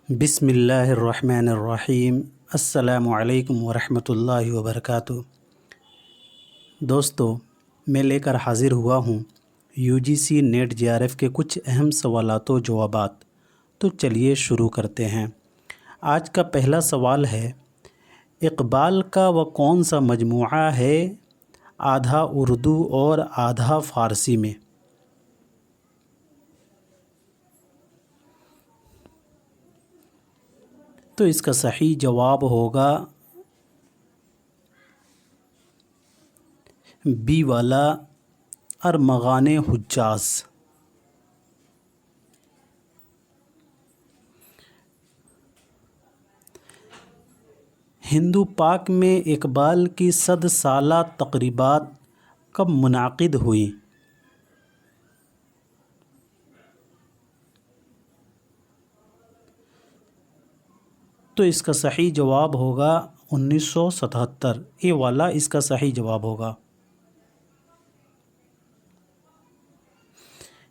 بسم اللہ الرحمن الرحیم۔ السلام علیکم ورحمۃ اللہ وبرکاتہ۔ دوستو، میں لے کر حاضر ہوا ہوں UGC نیٹ JRF کے کچھ اہم سوالات و جوابات۔ تو چلیے شروع کرتے ہیں۔ آج کا پہلا سوال ہے، اقبال کا وہ کون سا مجموعہ ہے آدھا اردو اور آدھا فارسی میں؟ تو اس کا صحیح جواب ہوگا بی والا، ارمغان حجاز۔ ہندو پاک میں اقبال کی 100 سالہ تقریبات کب منعقد ہوئیں؟ تو اس کا صحیح جواب ہوگا 1977۔ یہ والا اس کا صحیح جواب ہوگا۔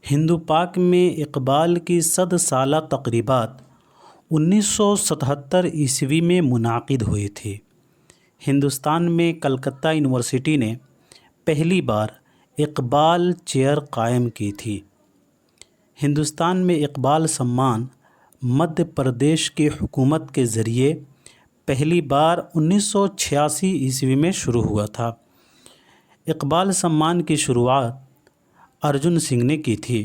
ہندو پاک میں اقبال کی 100 سالہ تقریبات 1977 عیسوی میں منعقد ہوئی تھی۔ ہندوستان میں کلکتہ یونیورسٹی نے پہلی بار اقبال چیئر قائم کی تھی۔ ہندوستان میں اقبال سمان مدھیہ پردیش کی حکومت کے ذریعے پہلی بار 1986 عیسوی میں شروع ہوا تھا۔ اقبال سمان کی شروعات ارجن سنگھ نے کی تھی۔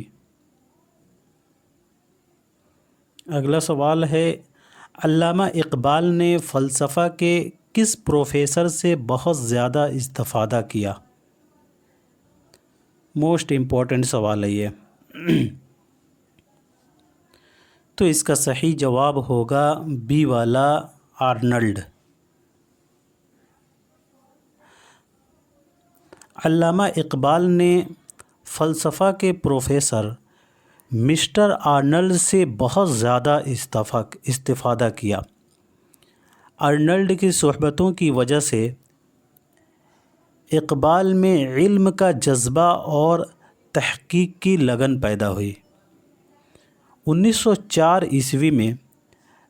اگلا سوال ہے، علامہ اقبال نے فلسفہ کے کس پروفیسر سے بہت زیادہ استفادہ کیا؟ موسٹ امپورٹنٹ سوال ہے یہ۔ تو اس کا صحیح جواب ہوگا بی والا، آرنلڈ۔ علامہ اقبال نے فلسفہ کے پروفیسر مسٹر آرنلڈ سے بہت زیادہ استفادہ کیا۔ آرنلڈ کی صحبتوں کی وجہ سے اقبال میں علم کا جذبہ اور تحقیق کی لگن پیدا ہوئی۔ 1904 عیسوی میں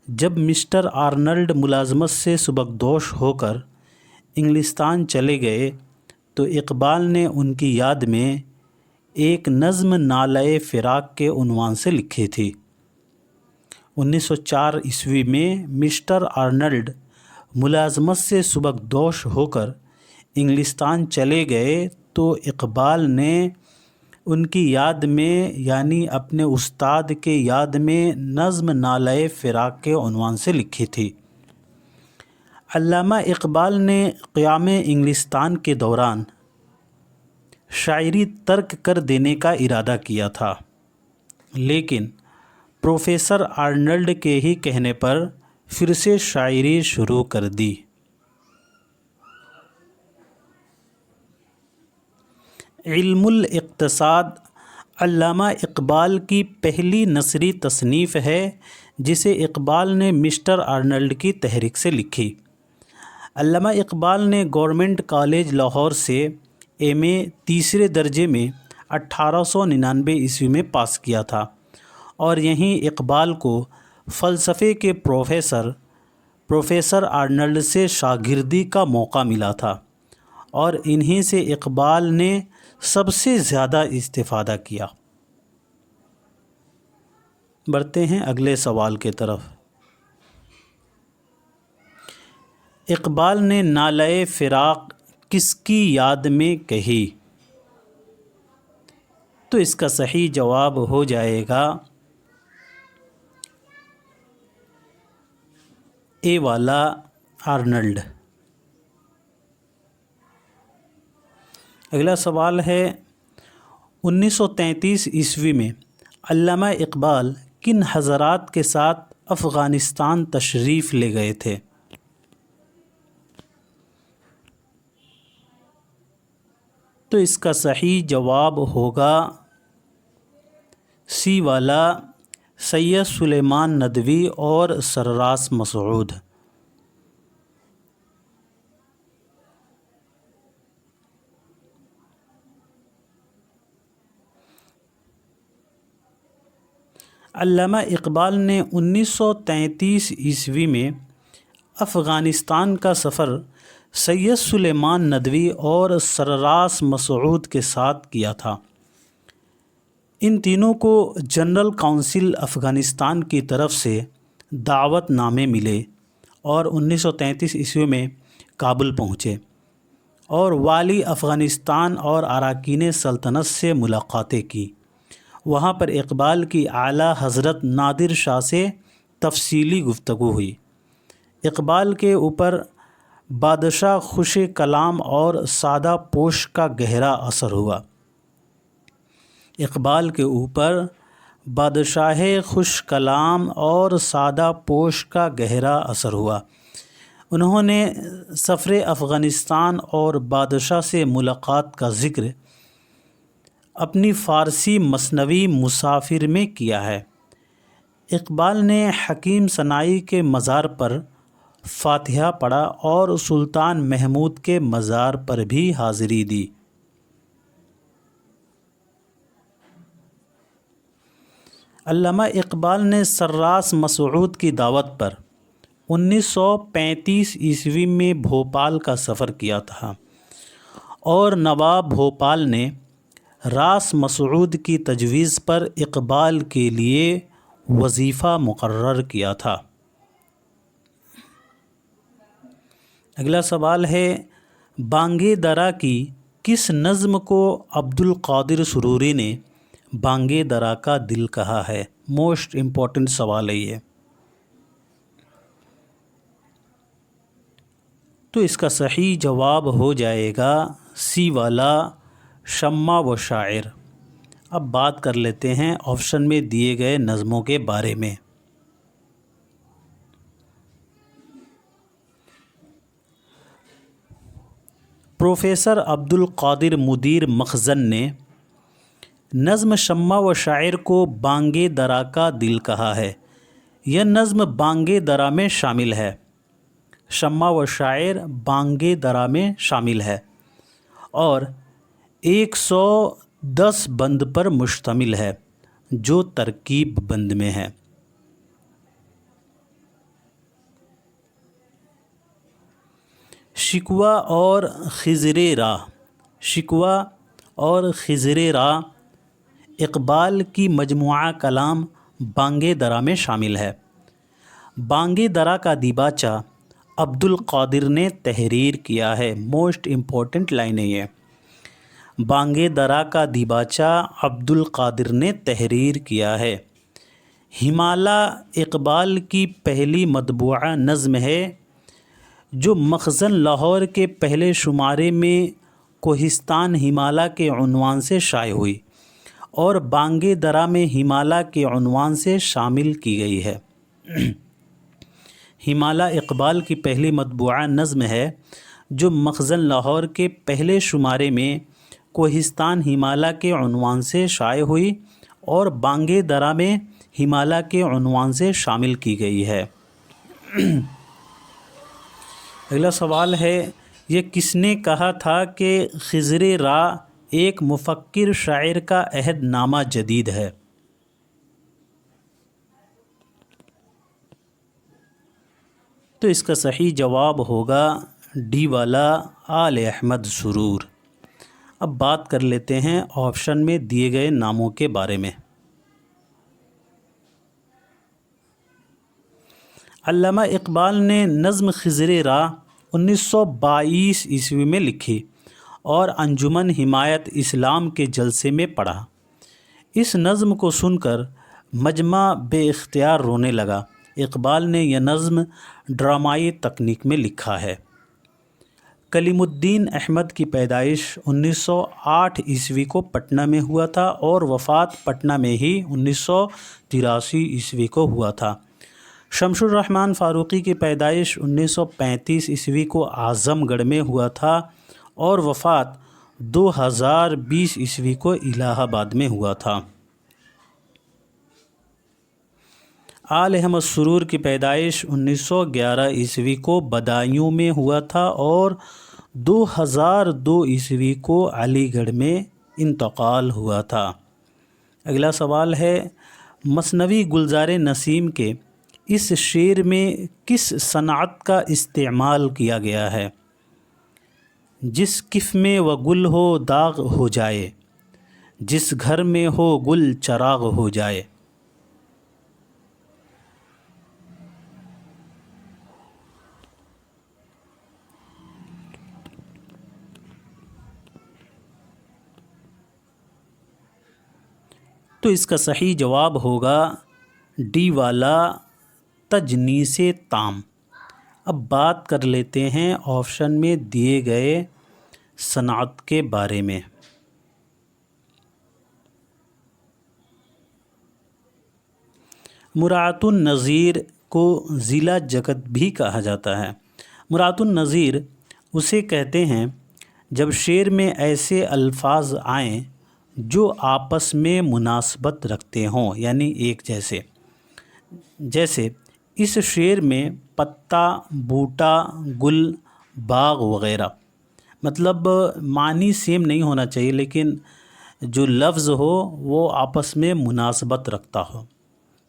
جب مسٹر آرنلڈ ملازمت سے سبکدوش ہو کر انگلستان چلے گئے تو اقبال نے ان کی یاد میں ایک نظم نالۂ فراق کے عنوان سے لکھی تھی۔ 1904 عیسوی میں مسٹر آرنلڈ ملازمت سے سبکدوش ہو کر انگلستان چلے گئے تو اقبال نے ان کی یاد میں، یعنی اپنے استاد کے یاد میں، نظم نالۂ فراق کے عنوان سے لکھی تھی۔ علامہ اقبال نے قیام انگلستان کے دوران شاعری ترک کر دینے کا ارادہ کیا تھا، لیکن پروفیسر آرنلڈ کے ہی کہنے پر پھر سے شاعری شروع کر دی۔ علم الاقتصاد علامہ اقبال کی پہلی نثری تصنیف ہے جسے اقبال نے مسٹر آرنلڈ کی تحریک سے لکھی۔ علامہ اقبال نے گورنمنٹ کالج لاہور سے MA تیسرے درجے میں 1899 عیسوی میں پاس کیا تھا، اور یہیں اقبال کو فلسفے کے پروفیسر آرنلڈ سے شاگردی کا موقع ملا تھا، اور انہی سے اقبال نے سب سے زیادہ استفادہ کیا۔ بڑھتے ہیں اگلے سوال کی طرف۔ اقبال نے نالۂ فراق کس کی یاد میں کہی؟ تو اس کا صحیح جواب ہو جائے گا اے والا، آرنلڈ۔ اگلا سوال ہے، 1933 عیسوی میں علامہ اقبال کن حضرات کے ساتھ افغانستان تشریف لے گئے تھے؟ تو اس کا صحیح جواب ہوگا سی والا، سید سلیمان ندوی اور سرراس مسعود۔ علامہ اقبال نے 1933 عیسوی میں افغانستان کا سفر سید سلیمان ندوی اور سرراس مسعود کے ساتھ کیا تھا۔ ان تینوں کو جنرل کونسل افغانستان کی طرف سے دعوت نامے ملے اور 1933 عیسوی میں کابل پہنچے اور والی افغانستان اور اراکین سلطنت سے ملاقاتیں کی۔ وہاں پر اقبال کی اعلیٰ حضرت نادر شاہ سے تفصیلی گفتگو ہوئی۔ اقبال کے اوپر بادشاہ خوش کلام اور سادہ پوش کا گہرا اثر ہوا۔ اقبال کے اوپر بادشاہ خوش کلام اور سادہ پوش کا گہرا اثر ہوا۔ انہوں نے سفر افغانستان اور بادشاہ سے ملاقات کا ذکر اپنی فارسی مثنوی مسافر میں کیا ہے۔ اقبال نے حکیم سنائی کے مزار پر فاتحہ پڑھا اور سلطان محمود کے مزار پر بھی حاضری دی۔ علامہ اقبال نے سرراس مسعود کی دعوت پر 1935 عیسوی میں بھوپال کا سفر کیا تھا اور نواب بھوپال نے راس مسعود کی تجویز پر اقبال کے لیے وظیفہ مقرر کیا تھا۔ اگلا سوال ہے، بانگے درا کی کس نظم کو عبد القادر سروری نے بانگے درا کا دل کہا ہے؟ موسٹ امپورٹنٹ سوال ہے یہ۔ تو اس کا صحیح جواب ہو جائے گا سی والا، شمع و شاعر۔ اب بات کر لیتے ہیں آپشن میں دیے گئے نظموں کے بارے میں۔ پروفیسر عبد القادر مدیر مخزن نے نظم شمع و شاعر کو بانگے درا کا دل کہا ہے۔ یہ نظم بانگے درا میں شامل ہے۔ شمع و شاعر بانگے درا میں شامل ہے اور 110 بند پر مشتمل ہے جو ترکیب بند میں ہے۔ شکوہ اور خضر راہ، شکوہ اور خضر راہ اقبال کی مجموعہ کلام بانگے درا میں شامل ہے۔ بانگے درا کا دیباچہ عبد القادر نے تحریر کیا ہے۔ موسٹ امپورٹنٹ لائن ہے یہ۔ بانگے درا کا دیباچہ عبد القادر نے تحریر کیا ہے۔ ہمالہ اقبال کی پہلی مطبوعہ نظم ہے جو مخزن لاہور کے پہلے شمارے میں کوہستان ہمالہ کے عنوان سے شائع ہوئی اور بانگے درا میں ہمالہ کے عنوان سے شامل کی گئی ہے۔ ہمالہ اقبال کی پہلی مطبوعہ نظم ہے جو مخزن لاہور کے پہلے شمارے میں کوہستان ہمالہ کے عنوان سے شائع ہوئی اور بانگے درا میں ہمالہ کے عنوان سے شامل کی گئی ہے۔ اگلا سوال ہے، یہ کس نے کہا تھا کہ خضر راہ ایک مفکر شاعر کا عہد نامہ جدید ہے؟ تو اس کا صحیح جواب ہوگا ڈی والا، آل احمد سرور۔ اب بات کر لیتے ہیں آپشن میں دیے گئے ناموں کے بارے میں۔ علامہ اقبال نے نظم خضر راہ 1922 عیسوی میں لکھی اور انجمن حمایت اسلام کے جلسے میں پڑھا۔ اس نظم کو سن کر مجمع بے اختیار رونے لگا۔ اقبال نے یہ نظم ڈرامائی تکنیک میں لکھا ہے۔ کلیم الدین احمد کی پیدائش 1908 عیسوی کو پٹنہ میں ہوا تھا اور وفات پٹنہ میں ہی 1983 عیسوی کو ہوا تھا۔ شمس الرحمن فاروقی کی پیدائش 1935 عیسوی کو اعظم گڑھ میں ہوا تھا اور وفات 2020 عیسوی کو الہ آباد میں ہوا تھا۔ آل احمد سرور کی پیدائش 1911 عیسوی کو بدایوں میں ہوا تھا اور 2002 عیسوی کو علی گڑھ میں انتقال ہوا تھا۔ اگلا سوال ہے، مثنوی گلزار نسیم کے اس شعر میں کس صنعت کا استعمال کیا گیا ہے؟ جس کف میں وہ گل ہو داغ ہو جائے، جس گھر میں ہو گل چراغ ہو جائے۔ تو اس کا صحیح جواب ہوگا ڈی والا، تجنیس تام۔ اب بات کر لیتے ہیں آپشن میں دیے گئے صنعت کے بارے میں۔ مراعات النظیر کو ضلع جگت بھی کہا جاتا ہے۔ مراعات النظیر اسے کہتے ہیں جب شعر میں ایسے الفاظ آئیں جو آپس میں مناسبت رکھتے ہوں، یعنی ایک جیسے۔ جیسے اس شعر میں پتا، بوٹا، گل، باغ وغیرہ، مطلب معنی سیم نہیں ہونا چاہیے لیکن جو لفظ ہو وہ آپس میں مناسبت رکھتا ہو،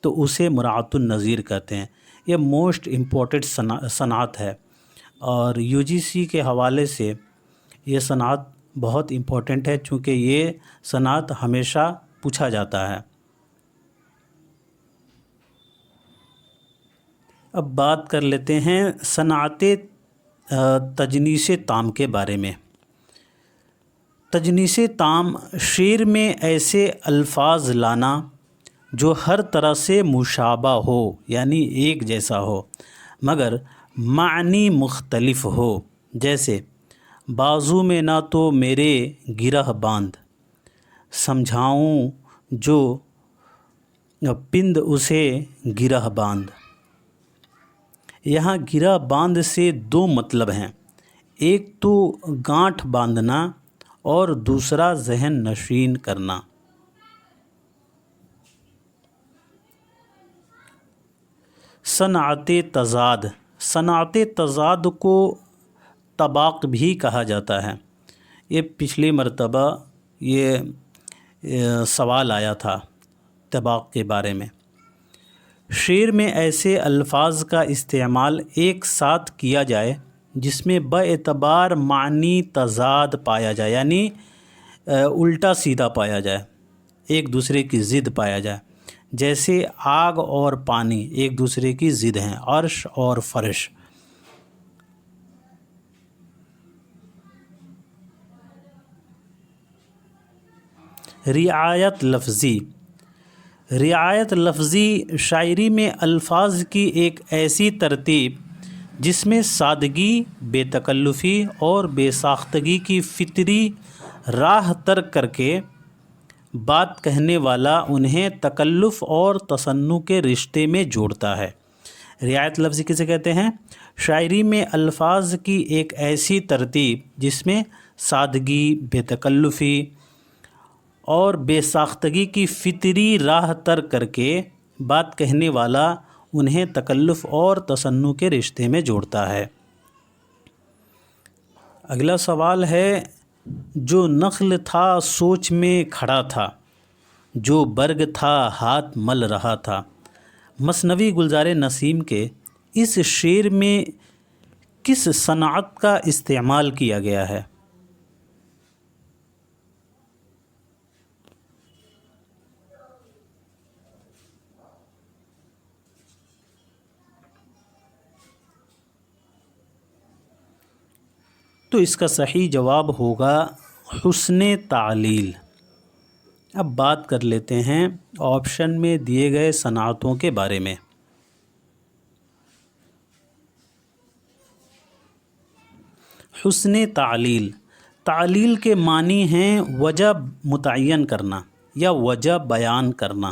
تو اسے مراعات النظیر کہتے ہیں۔ یہ موسٹ امپورٹنٹ صنعت ہے اور یو جی سی کے حوالے سے یہ صنعت بہت امپورٹنٹ ہے چونکہ یہ صنعت ہمیشہ پوچھا جاتا ہے۔ اب بات کر لیتے ہیں صنعت تجنیس تام کے بارے میں۔ تجنیس تام شعر میں ایسے الفاظ لانا جو ہر طرح سے مشابہ ہو، یعنی ایک جیسا ہو مگر معنی مختلف ہو۔ جیسے بازو میں نہ تو میرے گرہ باندھ، سمجھاؤں جو پند اسے گرہ باندھ۔ یہاں گرہ باندھ سے دو مطلب ہیں، ایک تو گانٹھ باندھنا اور دوسرا ذہن نشین کرنا۔ صنعت تضاد، صنعت تضاد کو طباق بھی کہا جاتا ہے۔ یہ پچھلی مرتبہ یہ سوال آیا تھا طباق کے بارے میں۔ شعر میں ایسے الفاظ کا استعمال ایک ساتھ کیا جائے جس میں باعتبار معنی تضاد پایا جائے، یعنی الٹا سیدھا پایا جائے، ایک دوسرے کی ضد پایا جائے۔ جیسے آگ اور پانی ایک دوسرے کی ضد ہیں، عرش اور فرش۔ رعایت لفظی، رعایت لفظی شاعری میں الفاظ کی ایک ایسی ترتیب جس میں سادگی، بے تکلفی اور بے ساختگی کی فطری راہ ترک کر کے بات کہنے والا انہیں تکلف اور تصنع کے رشتے میں جوڑتا ہے۔ رعایت لفظی کسے کہتے ہیں؟ شاعری میں الفاظ کی ایک ایسی ترتیب جس میں سادگی، بے تکلفی اور بے ساختگی کی فطری راہ ترک کر کے بات کہنے والا انہیں تکلف اور تصنع کے رشتے میں جوڑتا ہے۔ اگلا سوال ہے، جو نخل تھا سوچ میں کھڑا تھا، جو برگ تھا ہاتھ مل رہا تھا۔ مثنوی گلزار نسیم کے اس شعر میں کس صنعت کا استعمال کیا گیا ہے؟ تو اس کا صحیح جواب ہوگا حسن تعلیل۔ اب بات کر لیتے ہیں آپشن میں دیے گئے صنعتوں کے بارے میں۔ حسن تعلیل، تعلیل کے معنی ہیں وجہ متعین کرنا یا وجہ بیان کرنا۔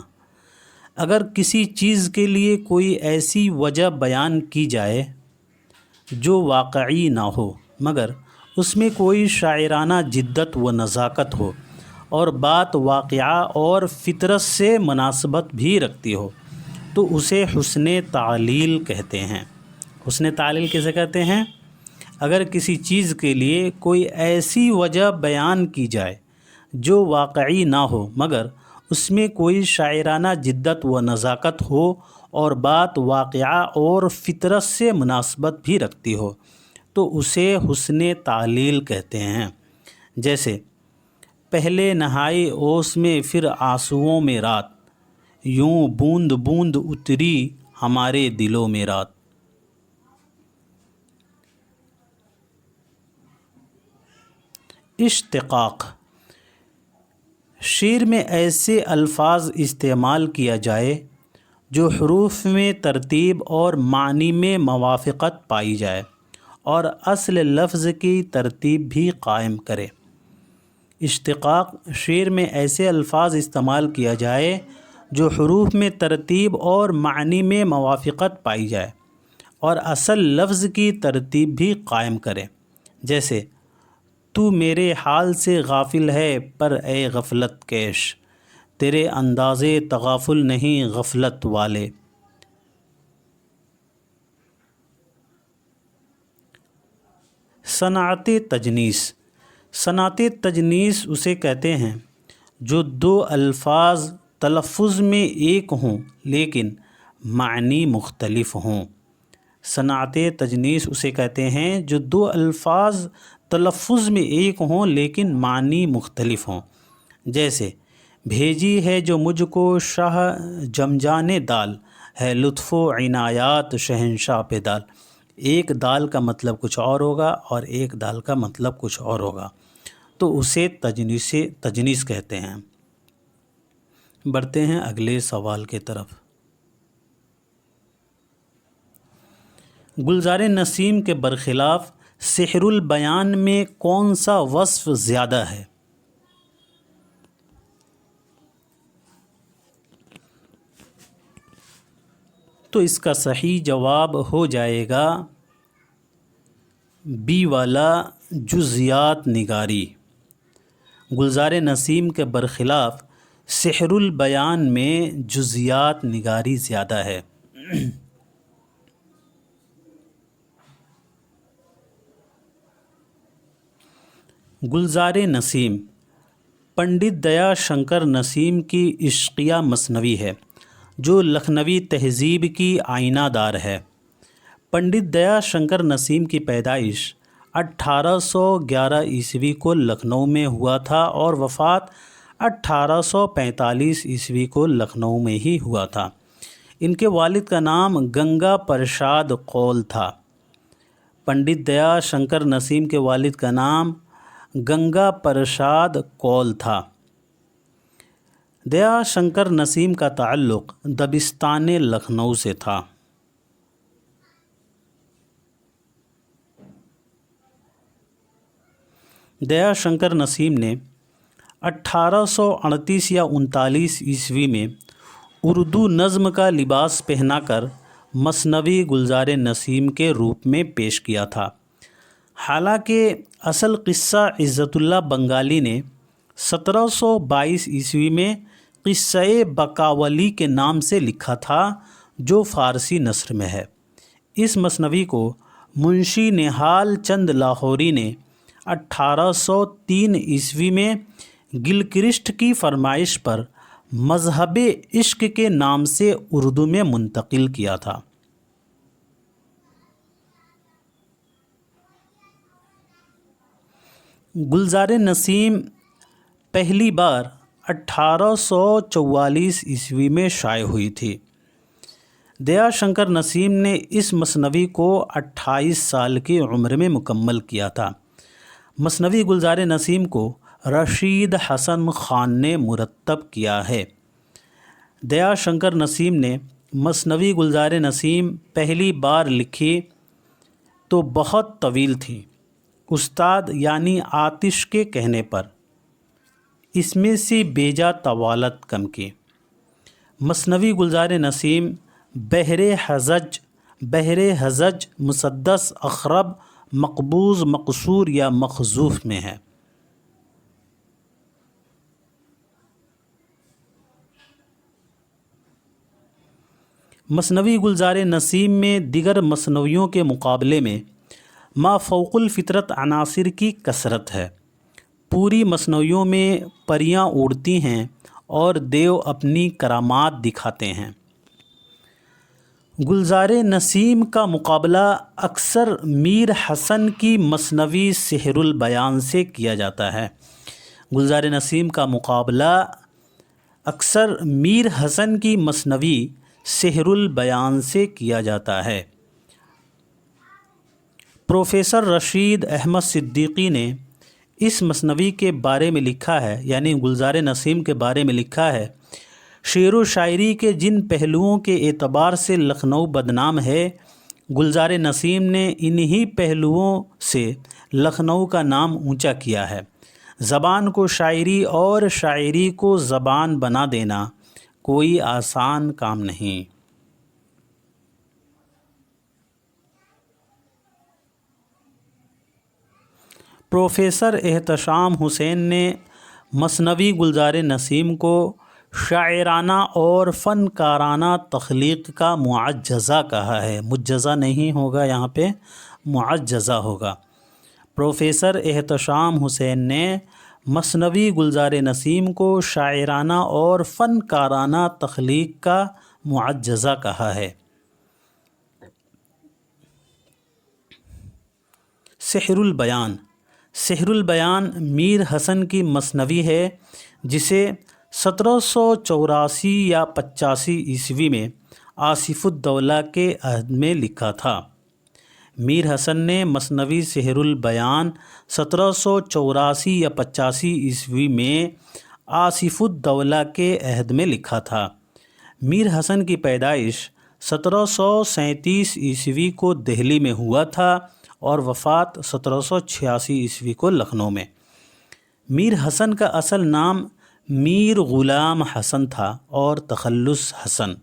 اگر کسی چیز کے لیے کوئی ایسی وجہ بیان کی جائے جو واقعی نہ ہو مگر اس میں کوئی شاعرانہ جدت و نزاکت ہو اور بات واقعہ اور فطرت سے مناسبت بھی رکھتی ہو تو اسے حسن تعلیل کہتے ہیں۔ حسن تعلیل کسے کہتے ہیں؟ اگر کسی چیز کے لیے کوئی ایسی وجہ بیان کی جائے جو واقعی نہ ہو مگر اس میں کوئی شاعرانہ جدت و نزاکت ہو اور بات واقعہ اور فطرت سے مناسبت بھی رکھتی ہو تو اسے حسن تعلیل کہتے ہیں۔ جیسے پہلے نہائی اوس میں پھر آنسوؤں میں رات، یوں بوند بوند اتری ہمارے دلوں میں رات۔ اشتقاق، شعر میں ایسے الفاظ استعمال کیا جائے جو حروف میں ترتیب اور معنی میں موافقت پائی جائے اور اصل لفظ کی ترتیب بھی قائم کرے۔ اشتقاق، شعر میں ایسے الفاظ استعمال کیا جائے جو حروف میں ترتیب اور معنی میں موافقت پائی جائے اور اصل لفظ کی ترتیب بھی قائم کرے۔ جیسے تو میرے حال سے غافل ہے پر اے غفلت کیش، تیرے اندازے تغافل نہیں غفلت والے۔ صنعت تجنیس، صنعت تجنیس اسے کہتے ہیں جو دو الفاظ تلفظ میں ایک ہوں لیکن معنی مختلف ہوں۔ صنعت تجنیس اسے کہتے ہیں جو دو الفاظ تلفظ میں ایک ہوں لیکن معنی مختلف ہوں۔ جیسے بھیجی ہے جو مجھ کو شاہ جمجان دال، ہے لطف و عنایات شہنشاہ پہ دال۔ ایک دال کا مطلب کچھ اور ہوگا اور ایک دال کا مطلب کچھ اور ہوگا، تو اسے تجنیس کہتے ہیں۔ بڑھتے ہیں اگلے سوال کی طرف۔ گلزار نسیم کے برخلاف سحر البیان میں کون سا وصف زیادہ ہے؟ تو اس کا صحیح جواب ہو جائے گا بی والا، جزیات نگاری۔ گلزار نسیم کے برخلاف سحر البیان میں جزیات نگاری زیادہ ہے۔ گلزار نسیم پنڈت دیا شنکر نسیم کی عشقیہ مثنوی ہے جو لکھنوی تہذیب کی آئینہ دار ہے۔ پنڈت دیا شنکر نسیم کی پیدائش 1811 عیسوی کو لکھنؤ میں ہوا تھا اور وفات 1845 عیسوی کو لکھنؤ میں ہی ہوا تھا۔ ان کے والد کا نام گنگا پرساد قول تھا۔ پنڈت دیا شنکر نسیم کے والد کا نام گنگا پرساد قول تھا۔ دیا شنکر نسیم کا تعلق دبستان لکھنؤ سے تھا۔ دیا شنکر نسیم نے 1838 یا 39 عیسوی میں اردو نظم کا لباس پہنا کر مثنوی گلزار نسیم کے روپ میں پیش کیا تھا۔ حالانکہ اصل قصہ عزت اللہ بنگالی نے 1722 عیسوی میں قصہ بکاولی کے نام سے لکھا تھا جو فارسی نثر میں ہے۔ اس مثنوی کو منشی نہال چند لاہوری نے 1803 عیسوی میں گلکرسٹ کی فرمائش پر مذہب عشق کے نام سے اردو میں منتقل کیا تھا۔ گلزار نسیم پہلی بار 1844 عیسوی میں شائع ہوئی تھی۔ دیا شنکر نسیم نے اس مثنوی کو 28 سال کی عمر میں مکمل کیا تھا۔ مثنوی گلزار نسیم کو رشید حسن خان نے مرتب کیا ہے۔ دیا شنکر نسیم نے مثنوی گلزار نسیم پہلی بار لکھی تو بہت طویل تھی، استاد یعنی آتش کے کہنے پر اس میں سے بیجا طوالت کم کی۔ مثنوی گلزار نسیم بحر ہزج مسدس اخرب مقبوض مقصور یا مخزوف میں ہے۔ مثنوی گلزار نسیم میں دیگر مثنویوں کے مقابلے میں ما فوق الفطرت عناصر کی کثرت ہے۔ پوری مثنویوں میں پریاں اڑتی ہیں اور دیو اپنی کرامات دکھاتے ہیں۔ گلزار نسیم کا مقابلہ اکثر میر حسن کی مثنوی سحر البیان سے کیا جاتا ہے۔ گلزار نسیم کا مقابلہ اکثر میر حسن کی مثنوی سحر البیان سے کیا جاتا ہے۔ پروفیسر رشید احمد صدیقی نے اس مثنوی کے بارے میں لکھا ہے، یعنی گلزار نسیم کے بارے میں لکھا ہے، شعر و شاعری کے جن پہلوؤں کے اعتبار سے لکھنؤ بدنام ہے، گلزار نسیم نے انہی پہلوؤں سے لکھنؤ کا نام اونچا کیا ہے۔ زبان کو شاعری اور شاعری کو زبان بنا دینا کوئی آسان کام نہیں۔ پروفیسر احتشام حسین نے مثنوی گلزار نسیم کو شاعرانہ اور فنکارانہ تخلیق کا معجزہ کہا ہے۔ مجزہ نہیں ہوگا، یہاں پہ معجزہ ہوگا۔ پروفیسر احتشام حسین نے مثنوی گلزار نسیم کو شاعرانہ اور فنکارانہ تخلیق کا معجزہ کہا ہے۔ سحر البیان۔ سحر البیان میر حسن کی مثنوی ہے جسے 1784 یا 85 عیسوی میں آصف الدولہ کے عہد میں لکھا تھا۔ میر حسن نے مثنوی سحر البیان 1784 یا 85 عیسوی میں آصف الدولہ کے عہد میں لکھا تھا۔ میر حسن کی پیدائش 1737 عیسوی کو دہلی میں ہوا تھا اور وفات 1786 عیسوی کو لکھنؤ میں۔ میر حسن کا اصل نام میر غلام حسن تھا اور تخلص حسن۔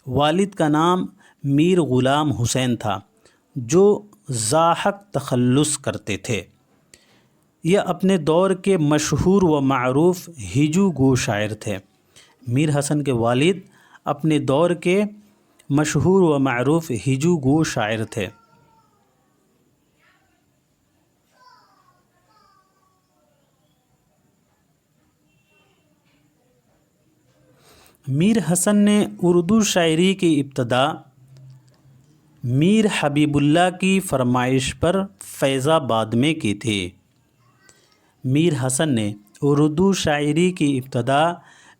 والد کا نام میر غلام حسین تھا جو ضاحک تخلص کرتے تھے۔ یہ اپنے دور کے مشہور و معروف ہجو گو شاعر تھے۔ میر حسن کے والد اپنے دور کے مشہور و معروف ہجو گو شاعر تھے۔ میر حسن نے اردو شاعری کی ابتدا میر حبیب اللہ کی فرمائش پر فیض آباد میں کی تھی۔ میر حسن نے اردو شاعری کی ابتدا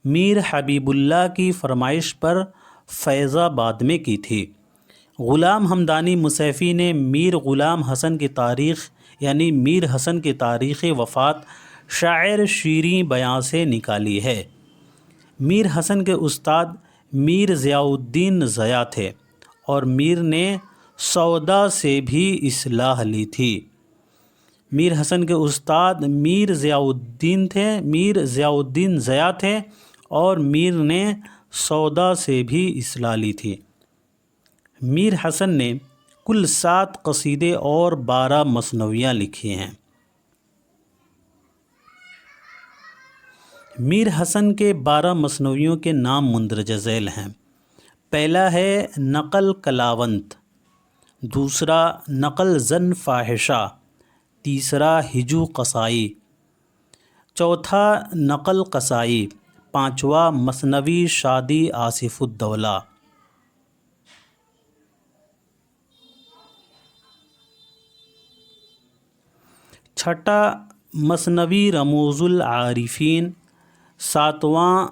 میر حبیب اللہ کی فرمائش پر فیض آباد میں کی تھی۔ غلام حمدانی مصیفی نے میر غلام حسن کی تاریخ، یعنی میر حسن کی تاریخ وفات شاعر شیریں بیاں سے نکالی ہے۔ میر حسن کے استاد میر ضیاء الدین ضیاء تھے اور میر نے سودا سے بھی اصلاح لی تھی۔ میر حسن کے استاد میر ضیاء الدین ضیاء تھے اور میر نے سودا سے بھی اصلاح لی تھی۔ میر حسن نے کل 7 قصیدے اور 12 مثنویاں لکھی ہیں۔ میر حسن کے 12 مثنویوں کے نام مندرجہ ذیل ہیں۔ پہلا ہے نقل کلاونت، دوسرا نقل زن فاحشہ، تیسرا ہجو قصائی، چوتھا نقل قصائی، پانچواں مثنوی شادی آصف الدولہ۔ چھٹا مثنوی رموز العارفین، ساتواں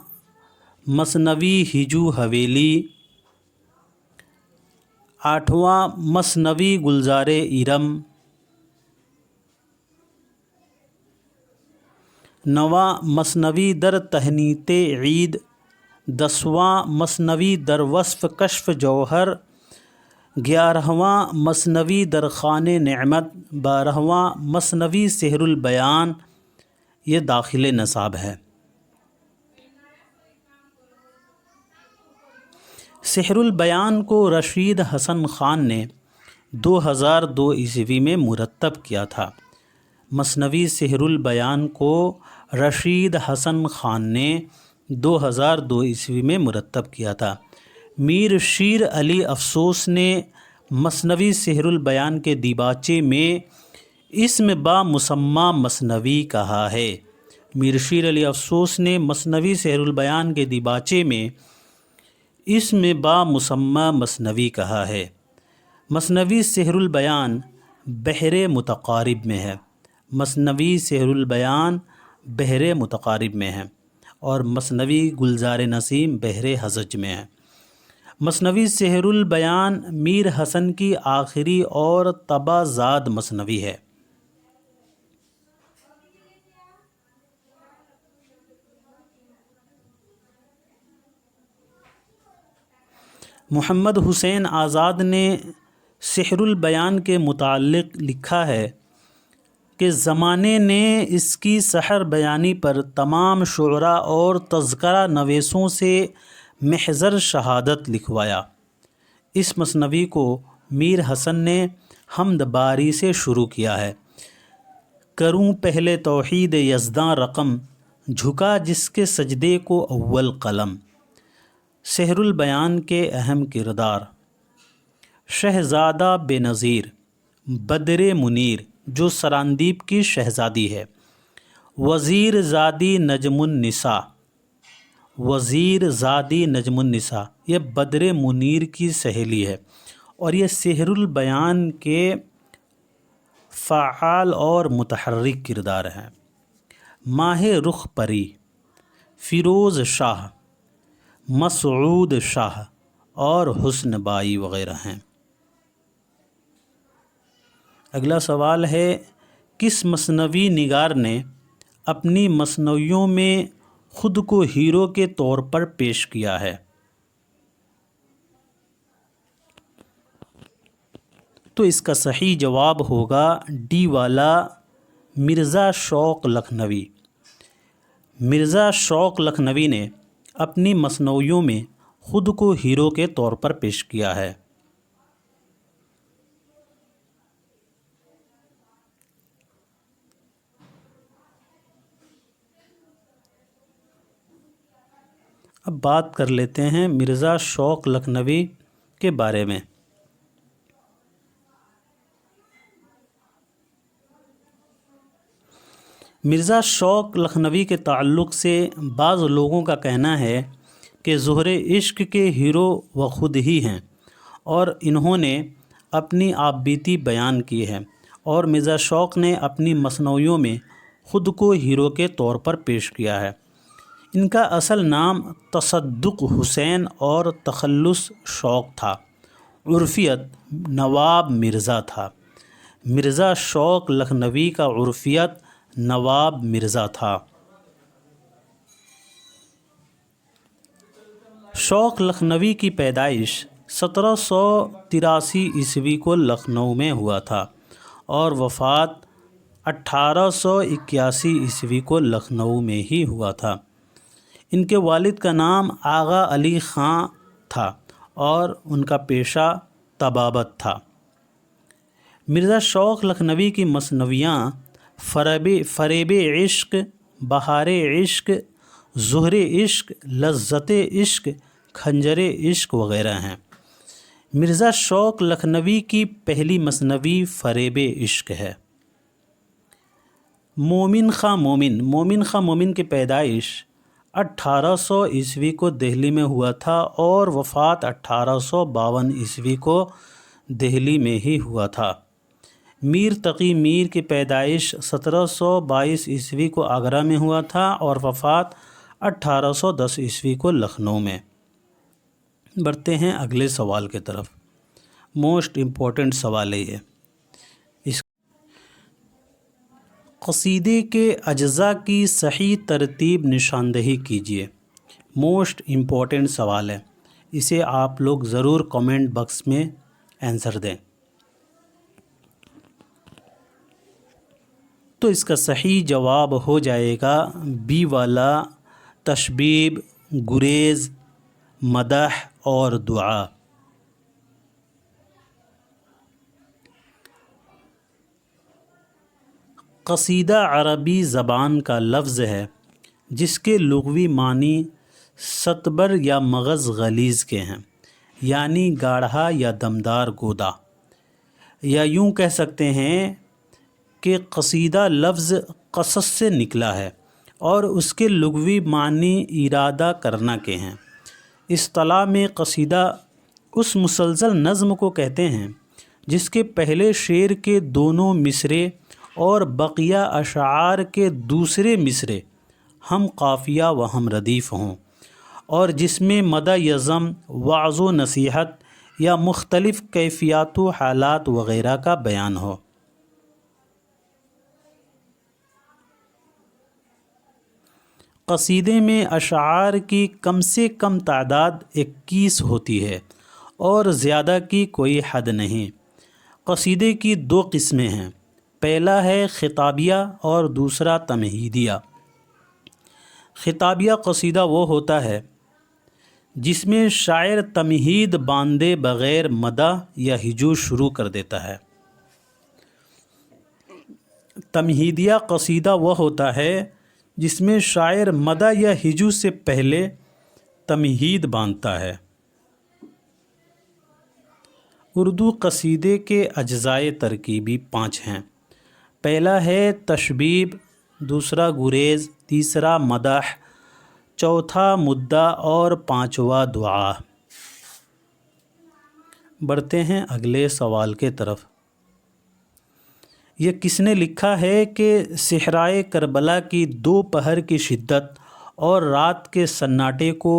مثنوی ہجو حویلی، آٹھواں مثنوی گلزار ارم، نواں مثنوی در تہنیت عید، 10واں مثنوی در وصف کشف جوہر، 11واں مثنوی در خوان نعمت، 12واں مثنوی سحر البیان۔ یہ داخل نصاب ہے۔ سحر البیان کو رشید حسن خان نے 2002 عیسوی میں مرتب کیا تھا۔ مثنوی سحر البیان کو رشید حسن خان نے 2002 عیسوی میں مرتب کیا تھا۔ میر شیر علی افسوس نے مثنوی سحر البیان کے دیباچے میں اسم با مسمى مثنوی کہا ہے، میر شیر علی افسوس نے مثنوی سحر البیان کے دیباچے میں اسم با مسمى مثنوی کہا ہے۔ مثنوی سحر البیان بحر متقارب میں ہے، مثنوی سحر البیان بحر متقارب میں ہے، اور مثنوی گلزار نسیم بحر حزج میں ہے۔ مثنوی سحر البیان میر حسن کی آخری اور طبع زاد مثنوی ہے۔ محمد حسین آزاد نے سحر البیان کے متعلق لکھا ہے کہ زمانے نے اس کی سحر بیانی پر تمام شعراء اور تذکرہ نویسوں سے محضر شہادت لکھوایا۔ اس مثنوی کو میر حسن نے حمد باری سے شروع کیا ہے۔ کروں پہلے توحید یزداں رقم، جھکا جس کے سجدے کو اول قلم۔ سحر البیان کے اہم کردار: شہزادہ بے نظیر بدر منیر جو سراندیپ کی شہزادی ہے، وزیر زادی نجم النساء، وزیر زادی نجم النساء یہ بدر منیر کی سہیلی ہے، اور یہ سحر البیان کے فعال اور متحرک کردار ہیں۔ ماہ رخ پری، فیروز شاہ، مسعود شاہ اور حسن بائی وغیرہ ہیں۔ اگلا سوال ہے، کس مثنوی نگار نے اپنی مثنویوں میں خود کو ہیرو کے طور پر پیش کیا ہے؟ تو اس کا صحیح جواب ہوگا ڈی والا، مرزا شوق لکھنوی۔ مرزا شوق لکھنوی نے اپنی مثنویوں میں خود کو ہیرو کے طور پر پیش کیا ہے۔ اب بات کر لیتے ہیں مرزا شوق لکھنوی کے بارے میں۔ مرزا شوق لکھنوی کے تعلق سے بعض لوگوں کا کہنا ہے کہ زہر عشق کے ہیرو وہ خود ہی ہیں، اور انہوں نے اپنی آپ بیتی بیان کی ہے، اور مرزا شوق نے اپنی مثنویوں میں خود کو ہیرو کے طور پر پیش کیا ہے۔ ان کا اصل نام تصدق حسین اور تخلص شوق تھا، عرفیت نواب مرزا تھا۔ مرزا شوق لکھنوی کا عرفیت نواب مرزا تھا۔ شوق لکھنوی کی پیدائش 1783 عیسوی کو لکھنؤ میں ہوا تھا، اور وفات 1881 عیسوی کو لکھنؤ میں ہی ہوا تھا۔ ان کے والد کا نام آغا علی خاں تھا، اور ان کا پیشہ طبابت تھا۔ مرزا شوق لکھنوی کی مثنویاں فریب عشق، بہار عشق، زہر عشق، لذت عشق، خنجر عشق وغیرہ ہیں۔ مرزا شوق لکھنوی کی پہلی مثنوی فریب عشق ہے۔ مومن خاں مومن کی پیدائش 1800 عیسوی کو دہلی میں ہوا تھا، اور وفات 1852 عیسوی کو دہلی میں ہی ہوا تھا۔ میر تقی میر کی پیدائش 1722 عیسوی کو آگرہ میں ہوا تھا، اور وفات 1810 عیسوی کو لکھنؤ میں۔ بڑھتے ہیں اگلے سوال کی طرف۔ موسٹ امپورٹنٹ سوال ہے یہ۔ اس قصیدے کے اجزاء کی صحیح ترتیب نشاندہی کیجیے۔ موسٹ امپورٹنٹ سوال ہے، اسے آپ لوگ ضرور کامنٹ باکس میں آنسر دیں۔ تو اس کا صحیح جواب ہو جائے گا بی والا، تشبیب، گریز، مدح اور دعا۔ قصیدہ عربی زبان کا لفظ ہے جس کے لغوی معنی ستبر یا مغز غلیظ کے ہیں، یعنی گاڑھا یا دمدار گودا، یا یوں کہہ سکتے ہیں کہ قصیدہ لفظ قصص سے نکلا ہے، اور اس کے لغوی معنی ارادہ کرنا کے ہیں۔ اصطلاح میں قصیدہ اس مسلسل نظم کو کہتے ہیں جس کے پہلے شعر کے دونوں مصرے اور بقیہ اشعار کے دوسرے مصرے ہم قافیہ و ہم ردیف ہوں، اور جس میں مدح یا ذم، وعظ و نصیحت یا مختلف کیفیات و حالات وغیرہ کا بیان ہو۔ قصیدے میں اشعار کی کم سے کم تعداد 21 ہوتی ہے اور زیادہ کی کوئی حد نہیں۔ قصیدے کی دو قسمیں ہیں، پہلا ہے خطابیہ اور دوسرا تمہیدیہ۔ خطابیہ قصیدہ وہ ہوتا ہے جس میں شاعر تمہید باندھے بغیر مدح یا ہجو شروع کر دیتا ہے۔ تمہیدیہ قصیدہ وہ ہوتا ہے جس میں شاعر مدح یا ہجو سے پہلے تمہید باندھتا ہے۔ اردو قصیدے کے اجزائے ترکیبی 5 ہیں۔ پہلا ہے تشبیب، دوسرا گریز، تیسرا مدح، چوتھا مدح اور پانچواں دعا۔ بڑھتے ہیں اگلے سوال کے طرف۔ یہ کس نے لکھا ہے کہ صحرائے کربلا کی دوپہر کی شدت اور رات کے سناٹے کو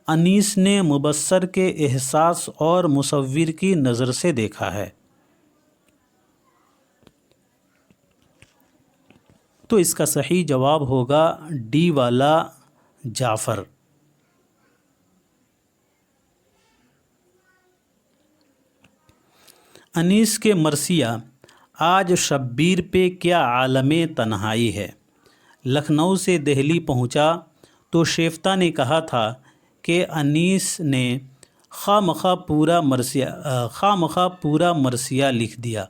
انیس نے مبصر کے احساس اور مصور کی نظر سے دیکھا ہے؟ تو اس کا صحیح جواب ہوگا ڈی والا، جعفر۔ انیس کے مرثیہ، آج شبیر پہ کیا عالم تنہائی ہے۔ لکھنؤ سے دہلی پہنچا تو شیفتہ نے کہا تھا کہ انیس نے خواہ مخواہ پورا مرثیہ لکھ دیا،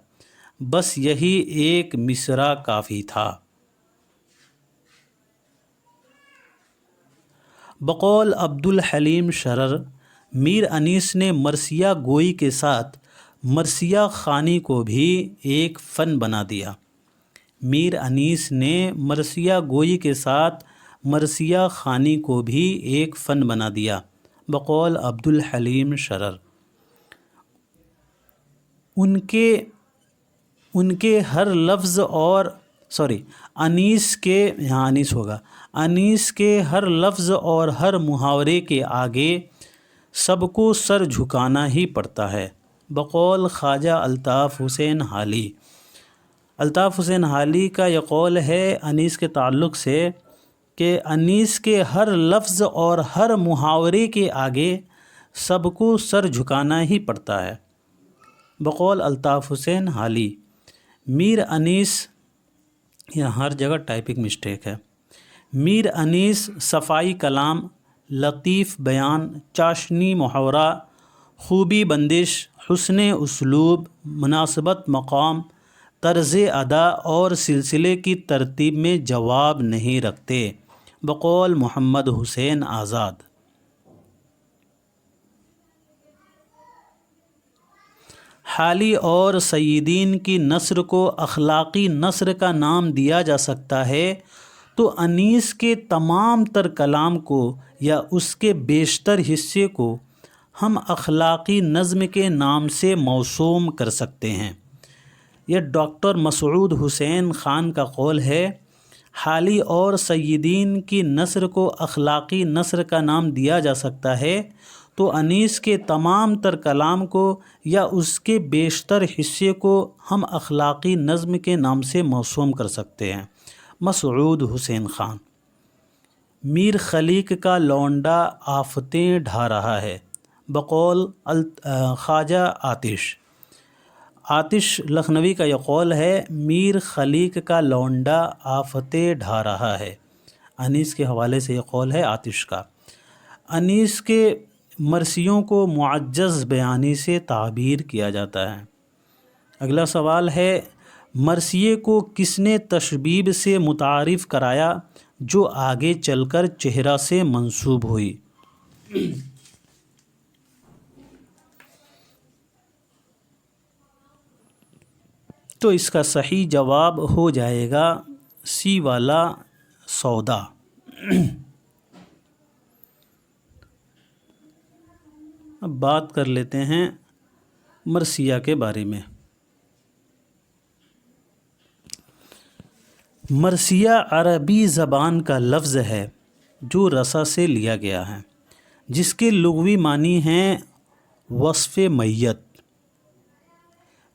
بس یہی ایک مصرع کافی تھا۔ بقول عبدالحلیم شرر، میر انیس نے مرثیہ گوئی کے ساتھ مرثیہ خوانی کو بھی ایک فن بنا دیا۔ میر انیس نے مرثیہ گوئی کے ساتھ مرثیہ خوانی کو بھی ایک فن بنا دیا، بقول عبدالحلیم شرر۔ ان کے ہر لفظ اور انیس کے ہر لفظ اور ہر محاورے کے آگے سب کو سر جھکانا ہی پڑتا ہے، بقول خواجہ الطاف حسین حالی۔ الطاف حسین حالی کا یہ قول ہے انیس کے تعلق سے کہ انیس کے ہر لفظ اور ہر محاورے کے آگے سب کو سر جھکانا ہی پڑتا ہے، بقول الطاف حسین حالی۔ میر انیس، یہاں ہر جگہ ٹائپنگ مسٹیک ہے۔ میر انیس صفائی کلام، لطیف بیان، چاشنی محاورہ، خوبی بندش، حسن اسلوب، مناسبت مقام، طرز ادا اور سلسلے کی ترتیب میں جواب نہیں رکھتے، بقول محمد حسین آزاد۔ حالی اور سیدین کی نثر کو اخلاقی نثر کا نام دیا جا سکتا ہے تو انیس کے تمام تر کلام کو یا اس کے بیشتر حصے کو ہم اخلاقی نظم کے نام سے موسوم کر سکتے ہیں۔ یہ ڈاکٹر مسعود حسین خان کا قول ہے۔ حالی اور سیدین کی نثر کو اخلاقی نثر کا نام دیا جا سکتا ہے تو انیس کے تمام تر کلام کو یا اس کے بیشتر حصے کو ہم اخلاقی نظم کے نام سے موسوم کر سکتے ہیں، مسعود حسین خان۔ میر خلیق کا لونڈا آفتیں ڈھا رہا ہے، بقول خواجہ آتش۔ آتش لکھنوی کا یہ قول ہے، میر خلیق کا لونڈا آفتیں ڈھا رہا ہے۔ انیس کے حوالے سے یہ قول ہے آتش کا۔ انیس کے مرثیوں کو معجز بیانی سے تعبیر کیا جاتا ہے۔ اگلا سوال ہے، مرثیے کو کس نے تشبیب سے متعارف کرایا جو آگے چل کر چہرہ سے منسوب ہوئی؟ تو اس کا صحیح جواب ہو جائے گا سی والا، سودا۔ اب بات کر لیتے ہیں مرثیہ کے بارے میں۔ مرثیہ عربی زبان کا لفظ ہے جو رسا سے لیا گیا ہے، جس کے لغوی معنی ہیں وصف میت،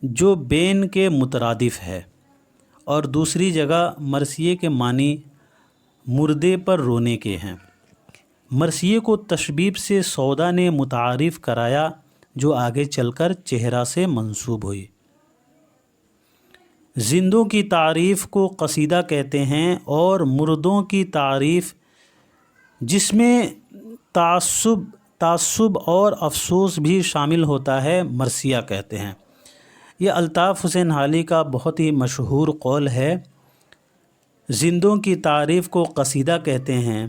جو بین کے مترادف ہے، اور دوسری جگہ مرثیے کے معنی مردے پر رونے کے ہیں۔ مرثیے کو تشبیب سے سودا نے متعارف کرایا، جو آگے چل کر چہرہ سے منسوب ہوئی۔ زندوں کی تعریف کو قصیدہ کہتے ہیں، اور مردوں کی تعریف جس میں تعصب اور افسوس بھی شامل ہوتا ہے مرثیہ کہتے ہیں۔ یہ الطاف حسین حالی کا بہت ہی مشہور قول ہے، زندوں کی تعریف کو قصیدہ کہتے ہیں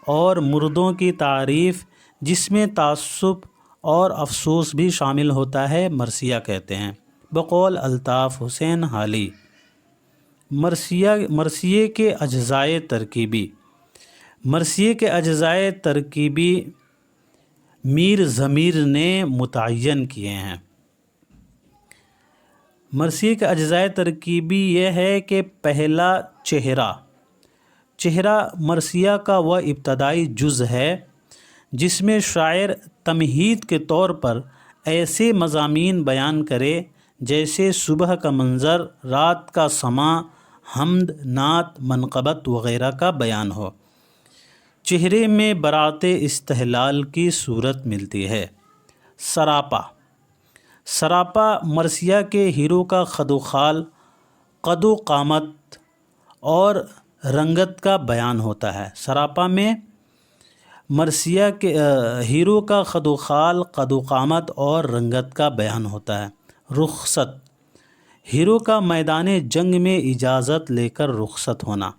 اور مردوں کی تعریف جس میں تعصب اور افسوس بھی شامل ہوتا ہے مرثیہ کہتے ہیں، بقول الطاف حسین حالی۔ مرثیے کے اجزائے ترکیبی۔ مرثیے کے اجزائے ترکیبی میر ضمیر نے متعین کیے ہیں۔ مرثیے کے اجزائے ترکیبی یہ ہے کہ پہلا چہرہ مرثیہ کا وہ ابتدائی جز ہے جس میں شاعر تمہید کے طور پر ایسے مضامین بیان کرے جیسے صبح کا منظر، رات کا سماں، حمد، نعت، منقبت وغیرہ کا بیان ہو۔ چہرے میں برات استحلال کی صورت ملتی ہے۔ سراپا مرثیہ کے ہیرو کا خد و خال، قد و قامت اور رنگت کا بیان ہوتا ہے۔ سراپا میں مرثیہ کے ہیرو کا خد و خال، قد و قامت اور رنگت کا بیان ہوتا ہے۔ رخصت، ہیرو کا میدان جنگ میں اجازت لے کر رخصت ہونا۔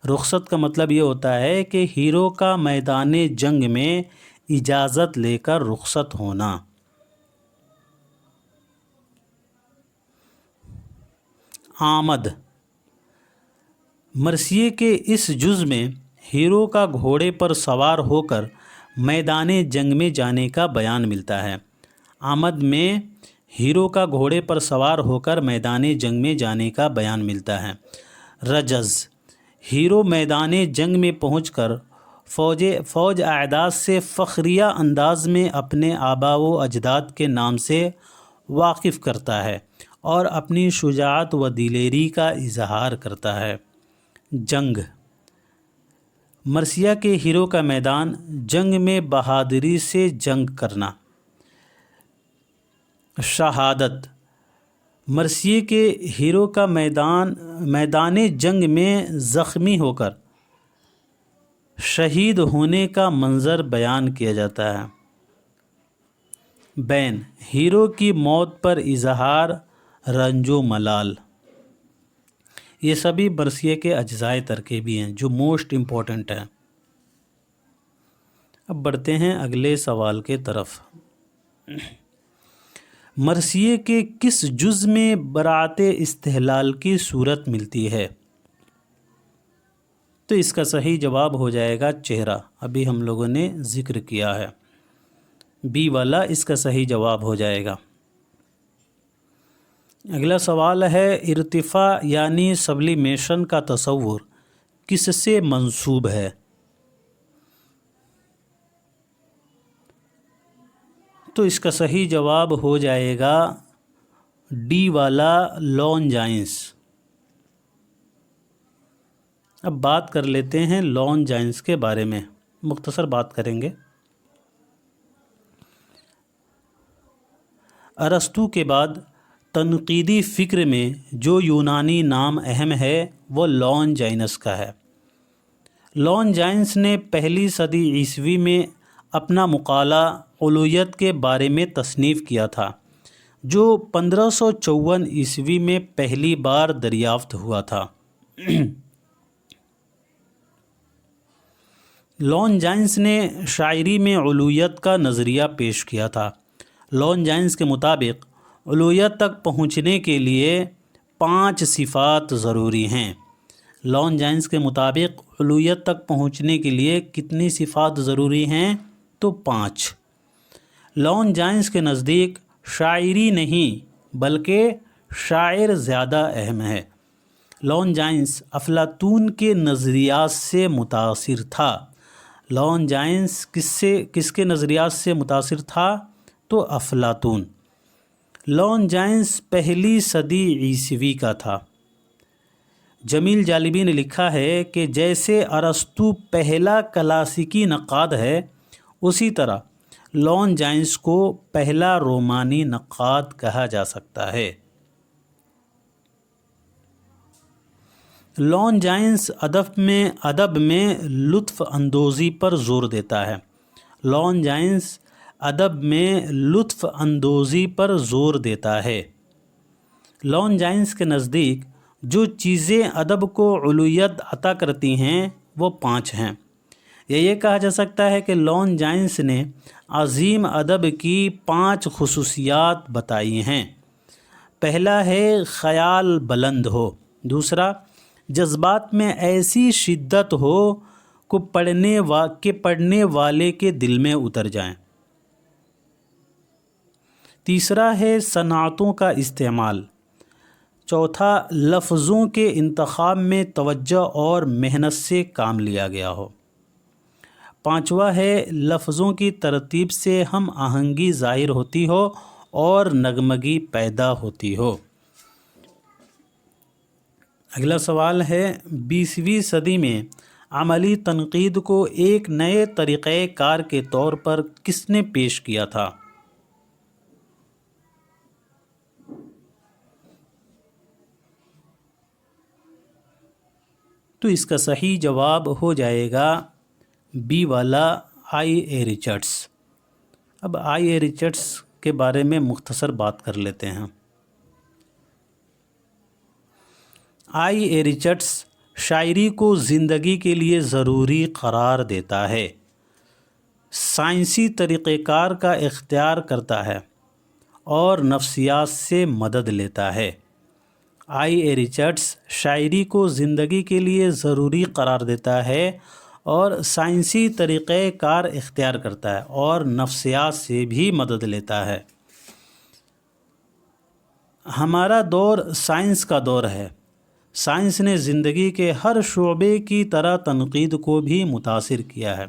رخصت کا مطلب یہ ہوتا ہے کہ ہیرو کا میدان جنگ میں اجازت لے کر رخصت ہونا۔ آمد، مرثیے کے اس جز میں ہیرو کا گھوڑے پر سوار ہو کر میدان جنگ میں جانے کا بیان ملتا ہے۔ آمد میں ہیرو کا گھوڑے پر سوار ہو کر میدان جنگ میں جانے کا بیان ملتا ہے۔ رجز، ہیرو میدان جنگ میں پہنچ کر فوج اعداء سے فخریہ انداز میں اپنے آباء و اجداد کے نام سے واقف کرتا ہے اور اپنی شجاعت و دلیری کا اظہار کرتا ہے۔ جنگ، مرثیہ کے ہیرو کا میدان جنگ میں بہادری سے جنگ کرنا۔ شہادت، مرثیے کے ہیرو کا میدان جنگ میں زخمی ہو کر شہید ہونے کا منظر بیان کیا جاتا ہے۔ بین، ہیرو کی موت پر اظہار رنج و ملال۔ یہ سبھی مرثیے کے اجزائے ترکیبی ہیں جو موسٹ امپورٹنٹ ہیں۔ اب بڑھتے ہیں اگلے سوال کے طرف۔ مرثیے کے کس جز میں برات استحلال کی صورت ملتی ہے؟ تو اس کا صحیح جواب ہو جائے گا چہرہ، ابھی ہم لوگوں نے ذکر کیا ہے، بی والا اس کا صحیح جواب ہو جائے گا۔ اگلا سوال ہے، ارتفاع یعنی سبلیمیشن کا تصور کس سے منسوب ہے؟ تو اس کا صحیح جواب ہو جائے گا ڈی والا، لونجائنس۔ اب بات کر لیتے ہیں لونجائنس کے بارے میں، مختصر بات کریں گے۔ ارسطو کے بعد تنقیدی فکر میں جو یونانی نام اہم ہے وہ لونجائنس کا ہے۔ لونجائنس نے پہلی صدی عیسوی میں اپنا مقالہ الوہیت کے بارے میں تصنیف کیا تھا، جو 1554 عیسوی میں پہلی بار دریافت ہوا تھا۔ لونجائنس نے شاعری میں الوہیت کا نظریہ پیش کیا تھا۔ لونجائنس کے مطابق الوہیت تک پہنچنے کے لیے 5 صفات ضروری ہیں۔ لون جائنس کے مطابق علویت تک پہنچنے کے لیے کتنی صفات ضروری ہیں؟ تو 5۔ لون جائنس کے نزدیک شاعری نہیں بلکہ شاعر زیادہ اہم ہے۔ لون جائنس افلاطون کے نظریات سے متاثر تھا۔ لون جائنس کس کے نظریات سے متاثر تھا؟ تو افلاطون۔ لون جائنس پہلی صدی عیسوی کا تھا۔ جمیل جالبی نے لکھا ہے کہ جیسے ارسطو پہلا کلاسیکی نقاد ہے، اسی طرح لون جائنس کو پہلا رومانی نقاد کہا جا سکتا ہے۔ لون جائنس ادب میں لطف اندوزی پر زور دیتا ہے۔ لون جائنس ادب میں لطف اندوزی پر زور دیتا ہے۔ لون جائنس کے نزدیک جو چیزیں ادب کو علویت عطا کرتی ہیں وہ 5 ہیں۔ یہ کہا جا سکتا ہے کہ لون جائنس نے عظیم ادب کی 5 خصوصیات بتائی ہیں۔ پہلا ہے خیال بلند ہو۔ دوسرا، جذبات میں ایسی شدت ہو کہ پڑھنے والے کے دل میں اتر جائیں۔ تیسرا ہے صنعتوں کا استعمال۔ چوتھا، لفظوں کے انتخاب میں توجہ اور محنت سے کام لیا گیا ہو۔ 5واں ہے لفظوں کی ترتیب سے ہم آہنگی ظاہر ہوتی ہو اور نغمگی پیدا ہوتی ہو۔ اگلا سوال ہے 20ویں صدی میں عملی تنقید کو ایک نئے طریقہ کار کے طور پر کس نے پیش کیا تھا؟ تو اس کا صحیح جواب ہو جائے گا بی والا، آئی اے ریچرڈس۔ اب آئی اے ریچرڈس کے بارے میں مختصر بات کر لیتے ہیں۔ آئی اے ریچرڈس شاعری کو زندگی کے لیے ضروری قرار دیتا ہے، سائنسی طریقہ کار کا اختیار کرتا ہے اور نفسیات سے مدد لیتا ہے۔ آئی اے ریچرڈس شاعری کو زندگی کے لیے ضروری قرار دیتا ہے اور سائنسی طریقہ کار اختیار کرتا ہے اور نفسیات سے بھی مدد لیتا ہے۔ ہمارا دور سائنس کا دور ہے۔ سائنس نے زندگی کے ہر شعبے کی طرح تنقید کو بھی متاثر کیا ہے۔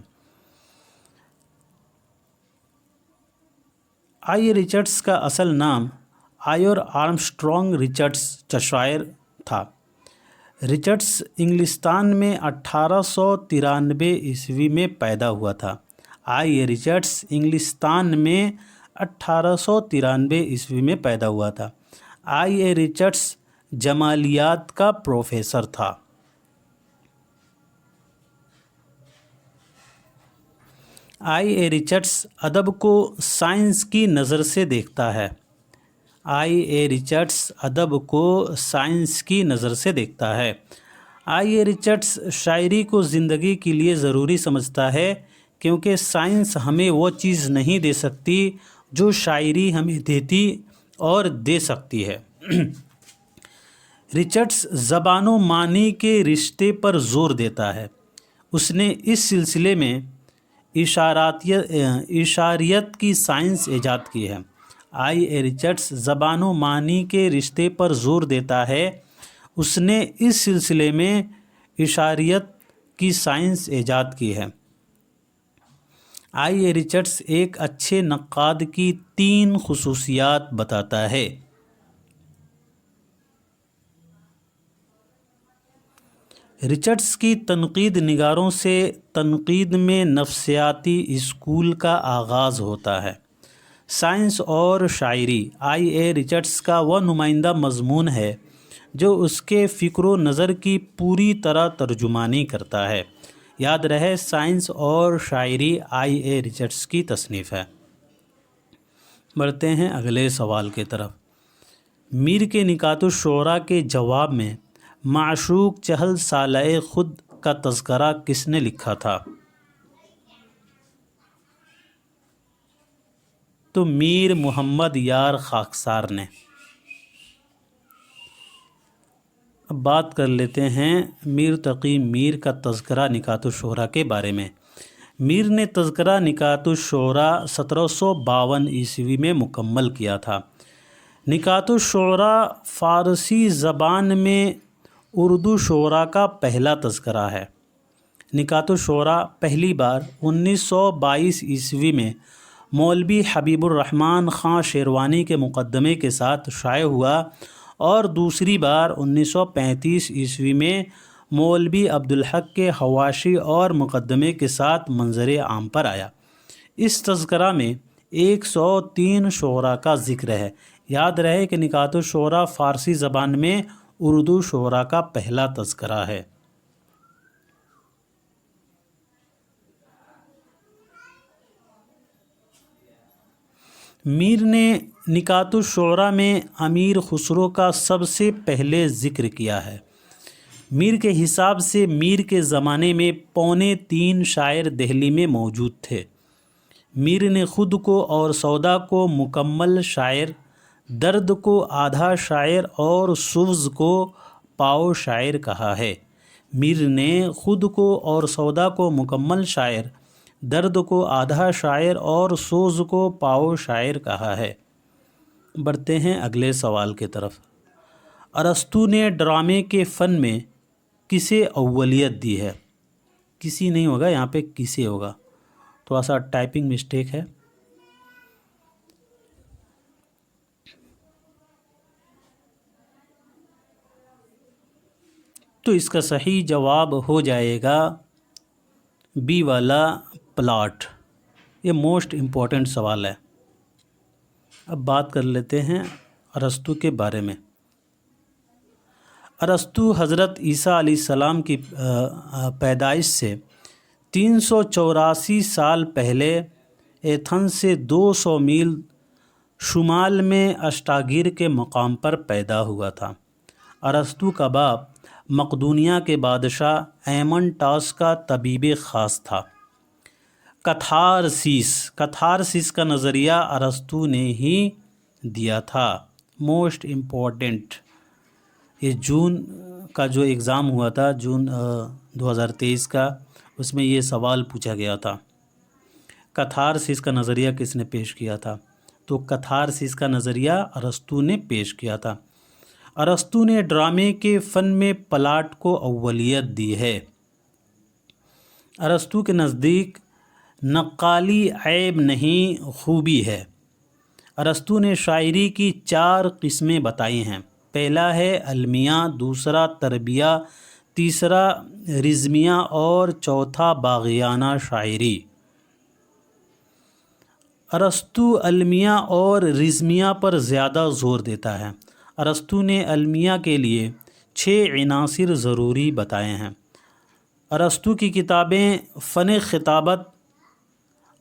آئی ریچرڈس کا اصل نام آئر آرمسٹرانگ ریچرڈس چشائر تھا۔ ریچرڈس انگلستان میں 1893 عیسوی میں پیدا ہوا تھا۔ آئی ریچرڈس انگلستان میں 1893 عیسوی میں پیدا ہوا تھا۔ آئی ریچرڈس جمالیات کا پروفیسر تھا۔ آئی ریچرڈس ادب کو سائنس کی نظر سے دیکھتا ہے۔ آئی ریچرڈس ادب کو سائنس کی نظر سے دیکھتا ہے۔ آئی ریچرڈس شاعری کو زندگی کے لیے ضروری سمجھتا ہے کیونکہ سائنس ہمیں وہ چیز نہیں دے سکتی جو شاعری ہمیں دیتی اور دے سکتی ہے۔ ریچرڈس زبان و معنی کے رشتے پر زور دیتا ہے۔ اس نے اس سلسلے میں اشاریت کی سائنس ایجاد کی ہے۔ آئی ریچرڈس زبان و معنی کے رشتے پر زور دیتا ہے۔ اس نے اس سلسلے میں اشاریت کی سائنس ایجاد کی ہے۔ آئی ریچرڈس ایک اچھے نقاد کی 3 خصوصیات بتاتا ہے۔ ریچرڈس کی تنقید نگاروں سے تنقید میں نفسیاتی اسکول کا آغاز ہوتا ہے۔ سائنس اور شاعری آئی ریچرڈس کا وہ نمائندہ مضمون ہے جو اس کے فکر و نظر کی پوری طرح ترجمانی کرتا ہے۔ یاد رہے سائنس اور شاعری آئی ریچرڈس کی تصنیف ہے۔ بڑھتے ہیں اگلے سوال کی طرف۔ میر کے نکات الشعراء کے جواب میں معشوق چہل سالہ خود کا تذکرہ کس نے لکھا تھا؟ تو میر محمد یار خاکسار نے۔ اب بات کر لیتے ہیں میر تقی میر کا تذکرہ نکات الشعراء کے بارے میں۔ میر نے تذکرہ نکات الشعراء 1752 عیسوی میں مکمل کیا تھا۔ نکات الشعراء فارسی زبان میں اردو شعراء کا پہلا تذکرہ ہے۔ نکات الشعراء پہلی بار 1922 عیسوی میں مولوی حبیب الرحمن خان شیروانی کے مقدمے کے ساتھ شائع ہوا اور دوسری بار 1935 عیسوی میں مولوی عبدالحق کے حواشی اور مقدمے کے ساتھ منظر عام پر آیا۔ اس تذکرہ میں 103 شعراء کا ذکر ہے۔ یاد رہے کہ نکات الشعراء فارسی زبان میں اردو شعراء کا پہلا تذکرہ ہے۔ میر نے نکات الشعراء میں امیر خسرو کا سب سے پہلے ذکر کیا ہے۔ میر کے حساب سے میر کے زمانے میں 3.25 شاعر دہلی میں موجود تھے۔ میر نے خود کو اور سودا کو مکمل شاعر، درد کو آدھا شاعر اور سوز کو پاؤ شاعر کہا ہے۔ میر نے خود کو اور سودا کو مکمل شاعر، درد کو آدھا شاعر اور سوز کو پاؤ شاعر کہا ہے۔ بڑھتے ہیں اگلے سوال کی طرف۔ ارسطو نے ڈرامے کے فن میں کسے اولیت دی ہے؟ کسی نہیں ہوگا، یہاں پہ کسے ہوگا، تھوڑا سا ٹائپنگ مسٹیک ہے۔ تو اس کا صحیح جواب ہو جائے گا بی والا پلاٹ۔ یہ موسٹ امپورٹنٹ سوال ہے۔ اب بات کر لیتے ہیں ارسطو کے بارے میں۔ ارسطو حضرت عیسیٰ علیہ السلام کی پیدائش سے 384 سال پہلے ایتھنز سے 200 میل شمال میں اشٹاگیر کے مقام پر پیدا ہوا تھا۔ ارسطو کا باپ مقدونیہ کے بادشاہ ایمنٹاس کا طبیب خاص تھا۔ کتھارسیس کا نظریہ ارسطو نے ہی دیا تھا۔ موسٹ امپورٹنٹ، یہ جون کا جو ایگزام ہوا تھا، جون 2023 کا، اس میں یہ سوال پوچھا گیا تھا، کتھارسیس کا نظریہ کس نے پیش کیا تھا؟ تو کتھارسیس کا نظریہ ارسطو نے پیش کیا تھا۔ ارسطو نے ڈرامے کے فن میں پلاٹ کو اولیت دی ہے۔ ارسطو کے نزدیک نقالی عیب نہیں، خوبی ہے۔ ارسطو نے شاعری کی 4 قسمیں بتائی ہیں۔ پہلا ہے المیہ، دوسرا تربیہ، تیسرا رزمیہ اور چوتھا باغیانہ شاعری۔ ارسطو المیہ اور رزمیہ پر زیادہ زور دیتا ہے۔ ارسطو نے المیہ کے لیے 6 عناصر ضروری بتائے ہیں۔ ارسطو کی کتابیں فن خطابت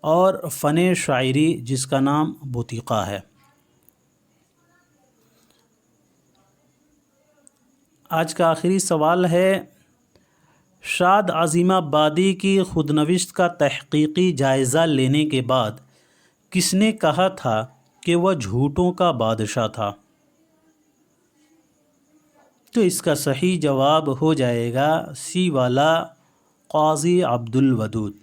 اور فن شاعری، جس کا نام بوتیقا ہے۔ آج کا آخری سوال ہے، شاد عظیم آبادی کی خودنوشت کا تحقیقی جائزہ لینے کے بعد کس نے کہا تھا کہ وہ جھوٹوں کا بادشاہ تھا؟ تو اس کا صحیح جواب ہو جائے گا سی والا، قاضی عبد الودود۔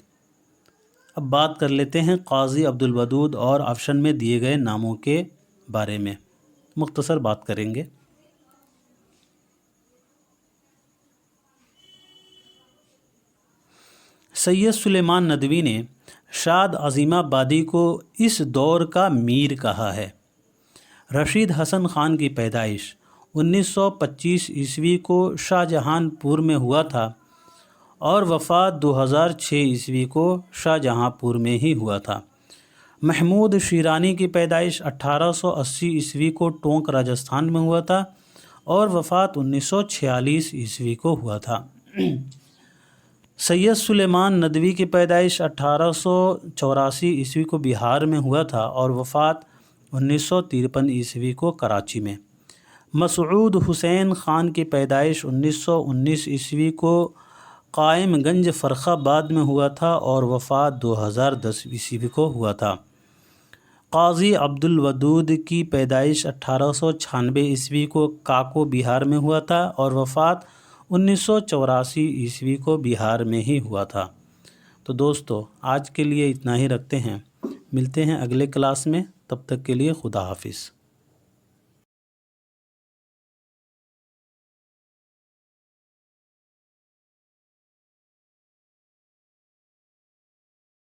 اب بات کر لیتے ہیں قاضی عبد الودود اور آپشن میں دیے گئے ناموں کے بارے میں، مختصر بات کریں گے۔ سید سلیمان ندوی نے شاد عظیم آبادی کو اس دور کا میر کہا ہے۔ رشید حسن خان کی پیدائش 1925 عیسوی کو شاہ جہان پور میں ہوا تھا اور وفات 2006 عیسوی کو شاہ جہاں پور میں ہی ہوا تھا۔ محمود شیرانی کی پیدائش 1880 عیسوی کو ٹونک راجستھان میں ہوا تھا اور وفات 1946 عیسوی کو ہوا تھا۔ سید سلیمان ندوی کی پیدائش 1884 عیسوی کو بہار میں ہوا تھا اور وفات 1953 عیسوی کو کراچی میں۔ مسعود حسین خان کی پیدائش 1919 عیسوی کو قائم گنج فرخ آباد میں ہوا تھا اور وفات 2010 عیسوی کو ہوا تھا۔ قاضی عبد الودود کی پیدائش 1896 عیسوی کو کاکو بہار میں ہوا تھا اور وفات 1984 عیسوی کو بہار میں ہی ہوا تھا۔ تو دوستو آج کے لیے اتنا ہی رکھتے ہیں، ملتے ہیں اگلے کلاس میں، تب تک کے لیے خدا حافظ۔